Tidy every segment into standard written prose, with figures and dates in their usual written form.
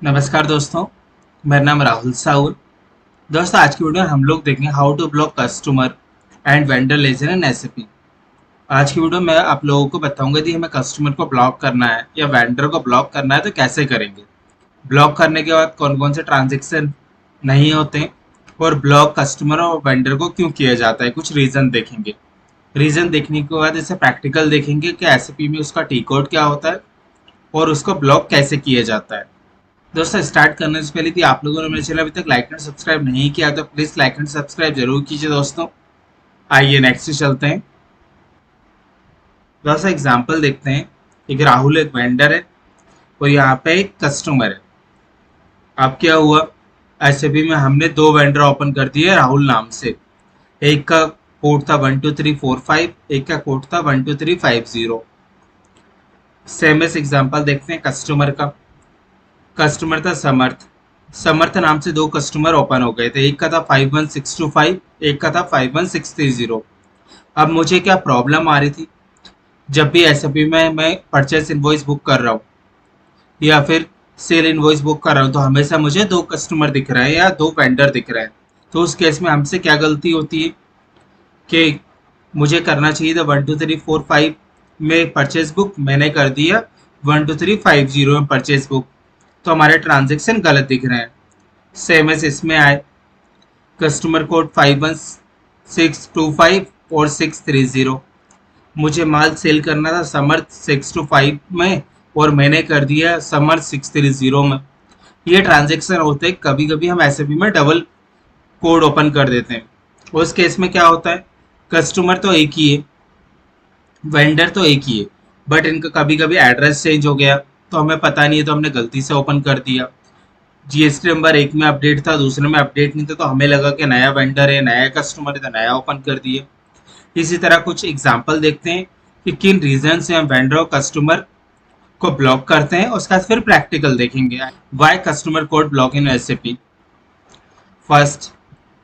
नमस्कार दोस्तों, मेरा नाम राहुल साहू। दोस्तों, आज की वीडियो में हम लोग देखेंगे how to block customer and vendor ledger in SAP. आज की वीडियो में आप लोगों को बताऊंगा कि हमें कस्टमर को ब्लॉक करना है या वेंडर को ब्लॉक करना है तो कैसे करेंगे। ब्लॉक करने के बाद कौन कौन से ट्रांजेक्शन नहीं होते और ब्लॉक कस्टमर और वेंडर को क्यों किया जाता है, कुछ रीज़न देखेंगे। रीज़न देखने के बाद इसे प्रैक्टिकल देखेंगे कि एसएपी में उसका टी कोड क्या होता है और उसको ब्लॉक कैसे किया जाता है। दोस्तों, स्टार्ट करने से पहले कि आप लोगों ने मेरे चैनल अभी तक लाइक एंड सब्सक्राइब नहीं किया तो प्लीज लाइक एंड सब्सक्राइब जरूर कीजिए दोस्तों। आइए नेक्स्ट चलते हैं। दोस्तों, एग्जांपल देखते हैं। एक राहुल एक वेंडर है और यहाँ पे एक कस्टमर है। अब क्या हुआ, एसएपी में हमने दो वेंडर ओपन कर दिए राहुल नाम से। एक का कोड था 12345, एक का कोड था 12350। सेम एस एग्जाम्पल देखते हैं कस्टमर का। कस्टमर था समर्थ। समर्थ नाम से दो कस्टमर ओपन हो गए थे, एक का था 51625, एक का था 51630। अब मुझे क्या प्रॉब्लम आ रही थी, जब भी एसएपी में मैं परचेस इनवॉइस बुक कर रहा हूँ या फिर सेल इनवॉइस बुक कर रहा हूँ तो हमेशा मुझे दो कस्टमर दिख रहे हैं या दो वेंडर दिख रहे हैं। तो उस केस में हमसे क्या गलती होती है कि मुझे करना चाहिए था 12345 में परचेस बुक, मैंने कर दिया 12350 में परचेस बुक, तो हमारे ट्रांजेक्शन गलत दिख रहे हैं। सेम एस इसमें आए, कस्टमर कोड 51625 और 630। मुझे माल सेल करना था समर्थ 625 में और मैंने कर दिया समर्थ 630 में। ये ट्रांजेक्शन होते हैं, कभी कभी हम एसएपी में डबल कोड ओपन कर देते हैं। उस केस में क्या होता है, कस्टमर तो एक ही है, वेंडर तो एक ही है, बट इनका कभी कभी एड्रेस चेंज हो गया तो हमें पता नहीं है, तो हमने गलती से ओपन कर दिया। जीएसटी नंबर एक में अपडेट था, दूसरे में अपडेट नहीं था, तो हमें लगा कि नया वेंडर है, नया कस्टमर है, तो नया ओपन कर दिए। इसी तरह कुछ एग्जांपल देखते हैं कि किन रीजन से हम वेंडर और कस्टमर को ब्लॉक करते हैं। उसका फिर प्रैक्टिकल देखेंगे। Why customer code block in SAP. First,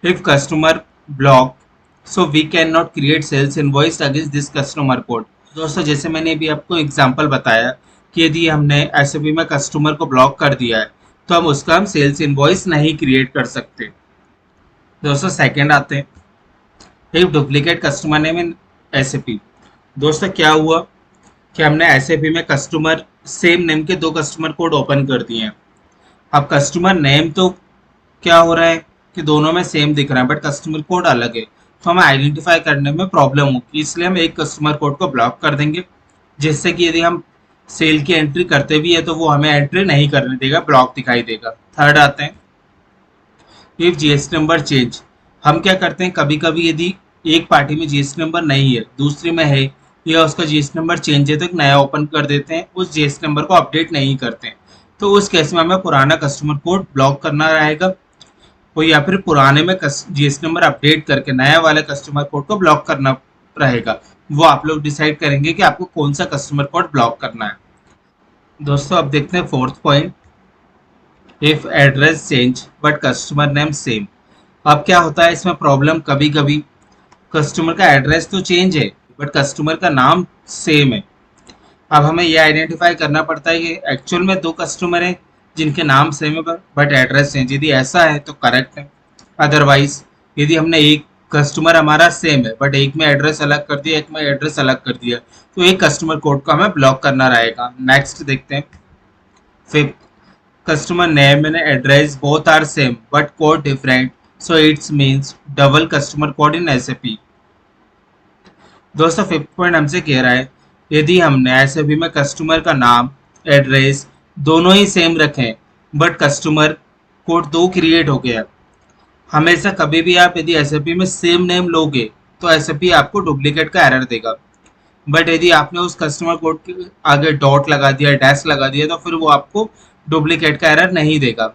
if customer block, so we cannot create sales invoice against this customer code। दोस्तों, जैसे मैंने अभी आपको एग्जांपल बताया कि यदि हमने एसएपी में कस्टमर को ब्लॉक कर दिया है तो हम उसका हम सेल्स इनवॉइस नहीं क्रिएट कर सकते। दोस्तों, सेकंड आते हैं, एक duplicate customer name in SAP. दोस्तों, क्या हुआ कि हमने एसएपी में कस्टमर सेम नेम के दो कस्टमर कोड ओपन कर दिए हैं। अब कस्टमर नेम तो क्या हो रहा है कि दोनों में सेम दिख रहा है, बट कस्टमर कोड अलग है, तो हमें आइडेंटिफाई करने में प्रॉब्लम होगी। इसलिए हम एक कस्टमर कोड को ब्लॉक कर देंगे, जिससे कि यदि हम सेल की एंट्री करते भी है तो वो हमें एंट्री नहीं करने देगा, ब्लॉक दिखाई देगा। थर्ड आते हैं, इफ जीएसटी नंबर चेंज। हम क्या करते हैं, कभी कभी यदि एक पार्टी में जीएसटी नंबर नहीं है, दूसरी में है, या उसका जीएसटी नंबर चेंज है, तो एक नया ओपन कर देते हैं, उस जीएसटी नंबर को अपडेट नहीं करते हैं। तो उस केस में हमें पुराना कस्टमर कोड ब्लॉक करना रहेगा, और या फिर पुराने में जीएसटी नंबर अपडेट करके नया वाले कस्टमर कोड को ब्लॉक करना रहेगा। वो आप लोग डिसाइड करेंगे कि आपको कौन सा कस्टमर कोड ब्लॉक करना है। दोस्तों, अब देखते हैं fourth point, if address change but customer name same. अब क्या होता है इसमें प्रॉब्लम, कभी कभी कस्टमर का एड्रेस तो चेंज है बट कस्टमर का नाम सेम है। अब हमें यह आइडेंटिफाई करना पड़ता है कि एक्चुअल में दो कस्टमर हैं जिनके नाम सेम है बट एड्रेस चेंज। यदि ऐसा है तो करेक्ट है, अदरवाइज यदि हमने एक कस्टमर हमारा सेम है बट एक में एड्रेस अलग कर दिया, एक में एड्रेस अलग कर दिया, तो एक कस्टमर कोड को हमें ब्लॉक करना रहेगा। नेक्स्ट देखते हैं, fifth, customer name and address both are same but code different, so it's means double customer code in SAP. दोस्तों, फिफ्थ पॉइंट हमसे कह रहा है, यदि हमने एसएपी में कस्टमर का नाम, एड्रेस दोनों ही सेम रखें बट कस्टमर कोड दो क्रिएट हो गया। हमेशा कभी भी आप यदि एसएपी में सेम नेम लोगे तो एसएपी आपको डुप्लीकेट का एरर देगा, बट यदि आपने उस कस्टमर कोड के आगे डॉट लगा दिया, डैश लगा दिया, तो फिर वो आपको डुप्लीकेट का एरर नहीं देगा।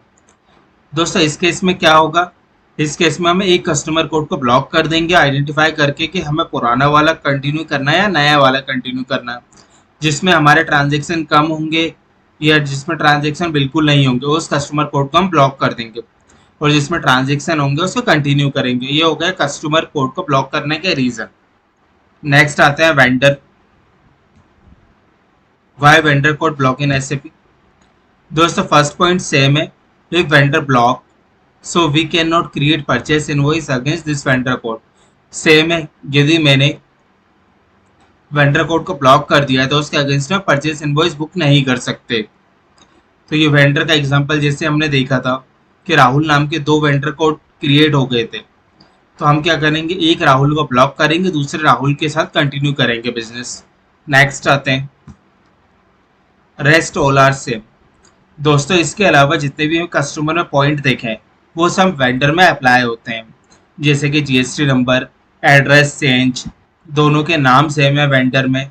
दोस्तों, इस केस में क्या होगा, इस केस में हम एक कस्टमर कोड को ब्लॉक कर देंगे आइडेंटिफाई करके कि हमें पुराना वाला कंटिन्यू करना है या नया वाला कंटिन्यू करना है, जिसमें हमारे ट्रांजेक्शन कम होंगे या जिसमें ट्रांजेक्शन बिल्कुल नहीं होंगे उस कस्टमर कोड को हम ब्लॉक कर देंगे, और जिसमें ट्रांजेक्शन होंगे उसको कंटिन्यू करेंगे। ये हो गया कस्टमर कोड को ब्लॉक करने के रीजन। नेक्स्ट आते हैं vendor, why vendor code block in SAP. दोस्तों फर्स्ट पॉइंट सेम है, एक vendor block, so we can not create purchase invoice against this vendor code. Same है, यदि मैंने वेंडर कोड को ब्लॉक कर दिया है तो उसके अगेंस्ट में परचेस इनवॉइस बुक नहीं कर सकते। तो ये वेंडर का एग्जांपल जैसे हमने देखा था कि राहुल नाम के दो वेंडर कोड क्रिएट हो गए थे, तो हम क्या करेंगे, एक राहुल को ब्लॉक करेंगे, दूसरे राहुल के साथ कंटिन्यू करेंगे बिजनेस। नेक्स्ट आते हैं, रेस्ट ऑल आर सेम। दोस्तों इसके अलावा जितने भी हम कस्टमर में पॉइंट देखे हैं वो सब वेंडर में अप्लाई होते हैं, जैसे कि जीएसटी नंबर, एड्रेस चेंज, दोनों के नाम सेम है वेंडर में,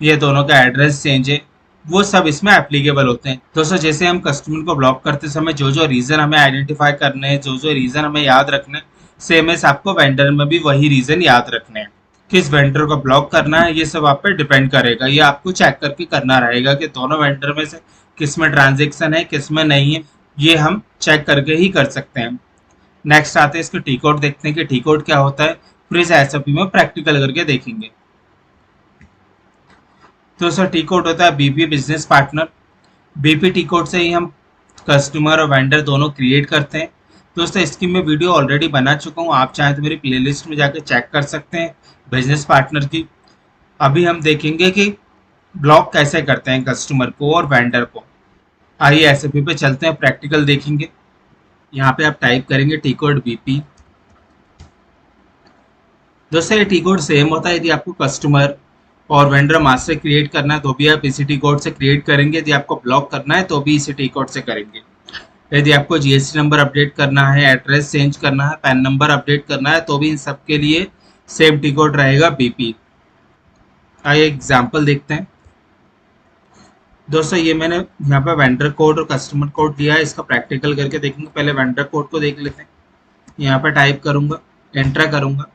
ये दोनों का एड्रेस चेंज है, वो सब इसमें एप्लीकेबल होते हैं। दोस्तों जैसे हम कस्टमर को ब्लॉक करते समय जो जो रीज़न हमें आइडेंटिफाई करने हैं, जो जो रीज़न हमें याद रखने हैं, सेम एस आपको वेंडर में भी वही रीज़न याद रखने हैं। किस वेंडर को ब्लॉक करना है ये सब आप पे डिपेंड करेगा, ये आपको चेक करके करना रहेगा कि दोनों वेंडर में से किस में ट्रांजेक्शन है किस में नहीं है, ये हम चेक करके ही कर सकते हैं। नेक्स्ट आते हैं इसके टी कोड देखते हैं कि टी कोड क्या होता है, फिर इस एसओपी में प्रैक्टिकल करके देखेंगे। तो सर टी कोड होता है BP business partner. BP T code से ही हम कस्टमर और वेंडर दोनों क्रिएट करते हैं। दोस्तों इसकी मैं वीडियो ऑलरेडी बना चुका हूँ, आप चाहें तो मेरी प्लेलिस्ट में जाकर चेक कर सकते हैं बिजनेस पार्टनर की। अभी हम देखेंगे कि ब्लॉक कैसे करते हैं कस्टमर को और वेंडर को। आइए एसएपी पे चलते हैं, प्रैक्टिकल देखेंगे। यहाँ पे आप टाइप करेंगे टी कोड बीपी। दोस्तों ये टी कोड सेम होता है, यदि आपको कस्टमर और वेंडर मास्टर क्रिएट करना है तो भी आप इसी टी कोड से क्रिएट करेंगे, यदि आपको ब्लॉक करना है तो भी इसी टी कोड से करेंगे। यदि आपको जीएसटी नंबर अपडेट करना है, एड्रेस चेंज करना है, पैन नंबर अपडेट करना है तो भी इन सब के लिए सेम टी कोड रहेगा बीपी। आइए एग्जाम्पल देखते हैं। दोस्तों ये मैंने यहाँ पे वेंडर कोड और कस्टमर कोड दिया है, इसका प्रैक्टिकल करके देखेंगे। पहले वेंडर कोड को देख लेते हैं। यहाँ पे टाइप करूँगा, एंटर करूँगा,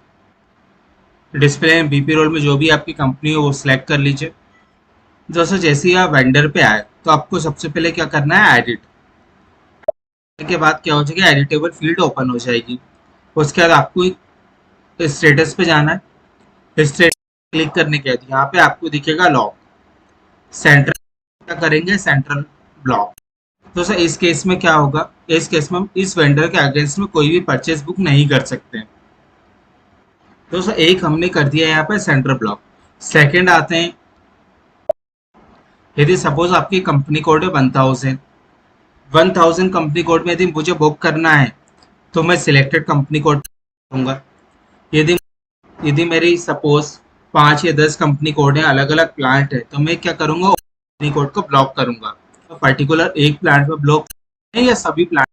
डिस्प्ले में बीपी रोल में जो भी आपकी कंपनी हो वो सिलेक्ट कर लीजिए। दोस्तों जैसे ही आप वेंडर पे आए तो आपको सबसे पहले क्या करना है, एडिट के बाद क्या हो जाएगा, एडिटेबल फील्ड ओपन हो जाएगी। उसके बाद आपको स्टेटस पे जाना है, स्टेटस क्लिक करने के बाद यहाँ पे आपको दिखेगा लॉक, सेंट्रल क्या करेंगे, सेंट्रल ब्लॉक। तो सर इस केस में क्या होगा, इस केस में हम इस वेंडर के अगेंस्ट में कोई भी परचेज बुक नहीं कर सकते। तो सर एक हमने कर दिया यहाँ पे सेंट्रल ब्लॉक। सेकंड आते हैं, यदि सपोज आपकी कंपनी कोड है 1000 कंपनी कोड में यदि मुझे बुक करना है तो मैं सिलेक्टेड कंपनी कोड करूँगा। यदि यदि मेरी सपोज 5 या 10 कंपनी कोड है, अलग अलग प्लांट है, तो मैं क्या करूँगा, कंपनी कोड को ब्लॉक करूँगा। तो पर्टिकुलर एक प्लांट में ब्लॉक है या सभी प्लांट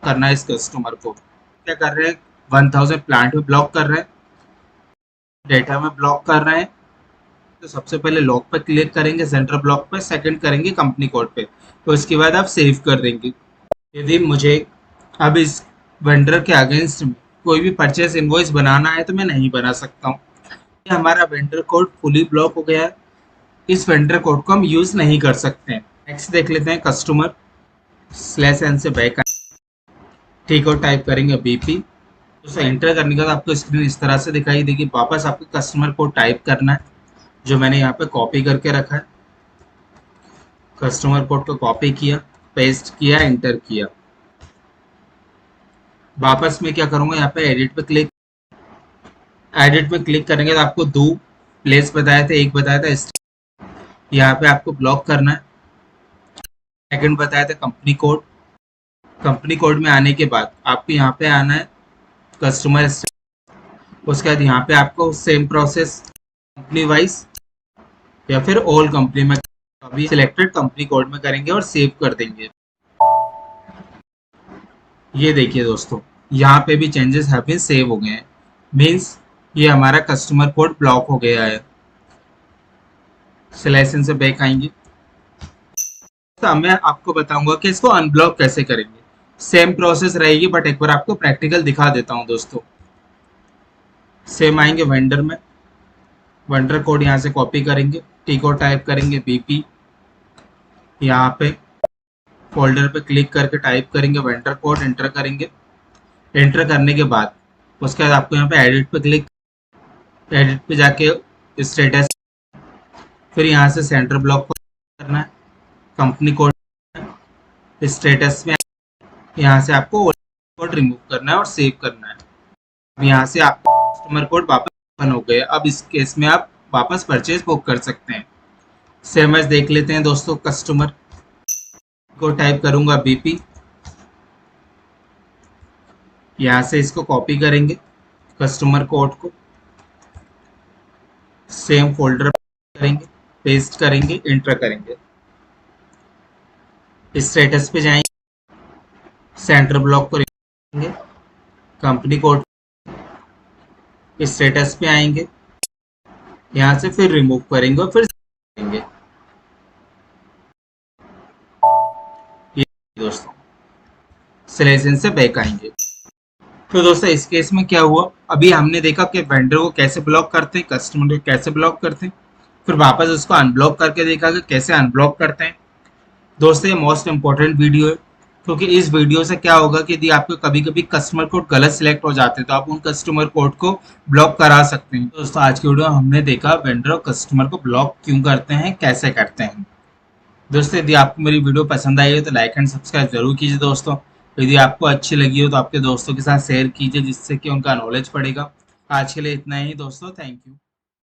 करना है, इस कस्टमर को क्या कर रहे हैं, 1000 प्लांट में ब्लॉक कर रहे हैं, डेटा में ब्लॉक कर रहे हैं। तो सबसे पहले लॉक पे क्लिक करेंगे, सेंटर ब्लॉक पे, सेकंड करेंगे कंपनी कोड पे, तो इसके बाद आप सेव कर देंगे। यदि मुझे अब इस वेंडर के अगेंस्ट में कोई भी परचेस इनवॉइस बनाना है तो मैं नहीं बना सकता हूँ, हमारा वेंडर कोड फुली ब्लॉक हो गया है, इस वेंडर कोड को हम यूज नहीं कर सकते हैं। नेक्स्ट देख लेते हैं, कस्टमर स्लैश एन से बैक ठीक और टाइप करेंगे बीपी। तो एंटर करने के बाद आपको स्क्रीन इस तरह से दिखाई देगी। वापस आपको कस्टमर कोड टाइप करना है जो मैंने यहाँ पे कॉपी करके रखा है। कस्टमर कोड को कॉपी किया, पेस्ट किया, एंटर किया। वापस में क्या करूँगा, यहाँ पे एडिट पे क्लिक, एडिट में क्लिक करेंगे तो आपको दो प्लेस बताया था, एक बताया था यहाँ पे आपको ब्लॉक करना है, सेकंड बताया था कंपनी कोड। कंपनी कोड में आने के बाद आपको यहाँ पे आना है कस्टमर, उसके बाद यहाँ पे आपको सेम प्रोसेस कंपनी वाइज या फिर ऑल कंपनी में, अभी सिलेक्टेड कंपनी कोड में करेंगे और सेव कर देंगे। ये देखिए दोस्तों यहाँ पे भी चेंजेस हैव बीन सेव हो गए हैं, मीन्स ये हमारा कस्टमर कोड ब्लॉक हो गया है। सिलेक्शन से बैक आएंगे तो मैं आपको बताऊंगा कि इसको अनब्लॉक कैसे करेंगे। सेम प्रोसेस रहेगी बट एक बार आपको प्रैक्टिकल दिखा देता हूं दोस्तों। सेम आएंगे वेंडर में, वेंडर कोड यहाँ से कॉपी करेंगे, टी कोड टाइप करेंगे बीपी, यहाँ पे फोल्डर पे क्लिक करके टाइप करेंगे वेंडर कोड, एंटर करेंगे। एंटर करने के बाद उसके बाद आपको यहाँ पे एडिट पे क्लिक, एडिट पे जाके स्टेटस, फिर यहाँ से सेंटर ब्लॉक करना है, कंपनी कोड स्टेटस में यहाँ से आपको कोड रिमूव करना है और सेव करना है। अब यहाँ से आप कस्टमर कोड वापस ओपन हो गया। अब इस केस में आप वापस परचेज बुक कर सकते हैं। सेमएस देख लेते हैं दोस्तों। कस्टमर को टाइप करूंगा बीपी, यहाँ से इसको कॉपी करेंगे कस्टमर कोड को, सेम फोल्डर करेंगे, पेस्ट करेंगे, इंटर करेंगे, स्टेटस पे जाएंगे, सेंटर ब्लॉक को करेंगे, कंपनी कोड स्टेटस पे आएंगे, यहाँ से फिर रिमूव करेंगे और फिर करेंगे। ये दोस्तों सिलेक्शन से बैक आएंगे। तो दोस्तों इस केस में क्या हुआ, अभी हमने देखा कि वेंडर को कैसे ब्लॉक करते हैं, कस्टमर को कैसे ब्लॉक करते हैं, फिर वापस उसको अनब्लॉक करके देखा कि कैसे अनब्लॉक करते हैं। दोस्तों ये मोस्ट इंपॉर्टेंट वीडियो है, क्योंकि इस वीडियो से क्या होगा कि यदि आपको कभी कभी कस्टमर कोड गलत सिलेक्ट हो जाते हैं तो आप उन कस्टमर कोड को ब्लॉक करा सकते हैं। दोस्तों आज की वीडियो में हमने देखा वेंडर और कस्टमर को ब्लॉक क्यों करते हैं, कैसे करते हैं। दोस्तों यदि आपको मेरी वीडियो पसंद आई है तो लाइक एंड सब्सक्राइब जरूर कीजिए दोस्तों। यदि आपको अच्छी लगी हो तो आपके दोस्तों के साथ शेयर कीजिए, जिससे कि उनका नॉलेज बढ़ेगा। आज के लिए इतना ही दोस्तों, थैंक यू।